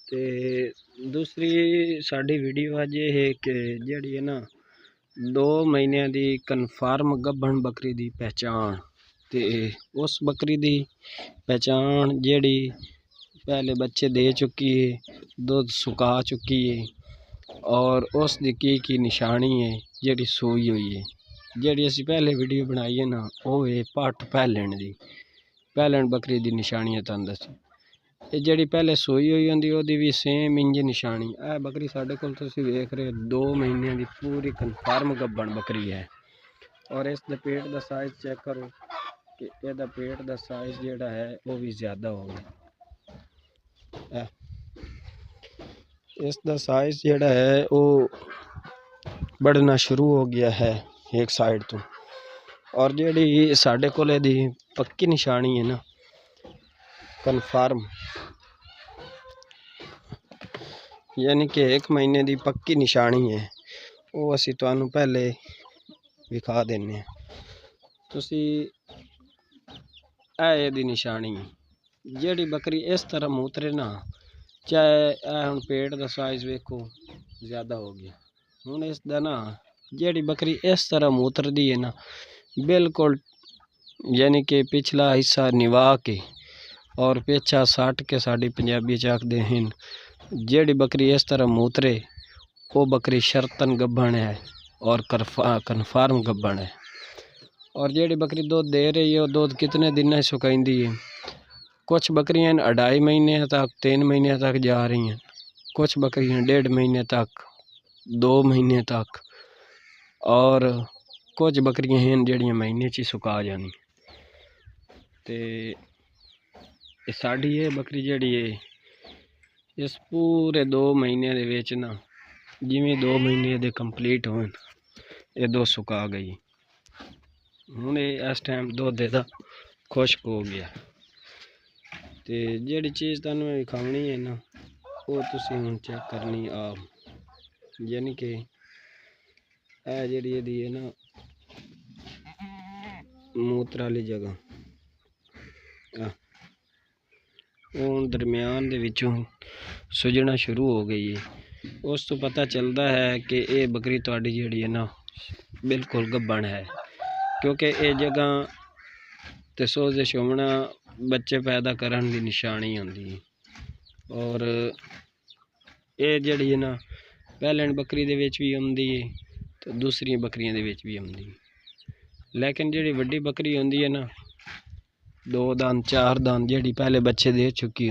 ਤੇ दूसरी साड़ी वीडियो अज ये है कि जी है ना 2 महीनों की कन्फर्म गब्बन बकरी की पहचान। ते उस बकरी की पहचान जी पहले बच्चे दे चुकी है, दूध सुका चुकी है और उस की निशानी है जी सूई हुई है। जी असी पहले वीडियो बनाई है ना वो है पट पहलन बकरी की निशानी है। तुहानू दसी जी पहले सूई हुई होंगी वो भी सेम इंज निशानी। यह बकरी साढ़े को वेख रहे 2 महीने की पूरी कन्फर्म गब्बन बकरी है। और इस पेट का साइज चेक करो कि यदा पेट का साइज जोड़ा है वो भी ज़्यादा हो गया। इसका साइज जोड़ा है वो बढ़ना शुरू हो गया है एक साइड तो। और जी साढ़े को पक्की निशानी है ना कन्फर्म, यानी कि 1 महीने की पक्की निशानी है वो असी तुहानू पहले विखा देने। तुसी दी निशानी जी बकरी इस तरह मूतरे ना, चाहे हम पेट का साइज वेखो ज़्यादा हो गया। हूँ इसका ना जी बकरी इस तरह मूत्रदी है ना बिल्कुल, यानी कि पिछला हिस्सा निवा के और पेछा सट के साड़ी पंजाबी आखते हैं। जी बकरी इस तरह मूतरे वो बकरी शर्तन गब्बन है और कन्फर्म गब्बन है। और जी बकरी दूध दे रही है वो दूध कितने दिन सुकाइंदी है। कुछ बकरियां 2.5 महीने तक 3 महीने तक जा रही हैं, कुछ बकरियां 1.5 महीने तक 2 महीने तक, और कुछ बकरियां हैं जड़ियां महीने च सुका जानी। ते साड़ी ये बकरी जड़ी है इस पूरे 2 महीने दे विच ना जिमें 2 महीने दे कंप्लीट हो ये दो सुका गई। हूँ इस टाइम दूध दा खुश्क हो गया। ते जी चीज़ तुहानू मैं विखावनी है ना वो तुसी हुण चेक करनी आप, यानी कि जी है ना मूत्र वाली जगह वो दरम्यान दे विचों सुजना शुरू हो गई है। उस तो पता चलता है कि ये बकरी तुहाडी जिहड़ी है ना बिल्कुल गब्बन है, क्योंकि ये जगह ते सोजिश होना बच्चे पैदा करने की निशानी होंदी है। और ये जिहड़ी है ना पहलन बकरी दे विच भी आउंदी है तो दूसरी बकरियां दे विच भी आउंदी है। लेकिन जिहड़ी वड्डी बकरी होंदी है ना 2 दांत 4 दांत जिहड़ी पहले बच्चे दे चुकी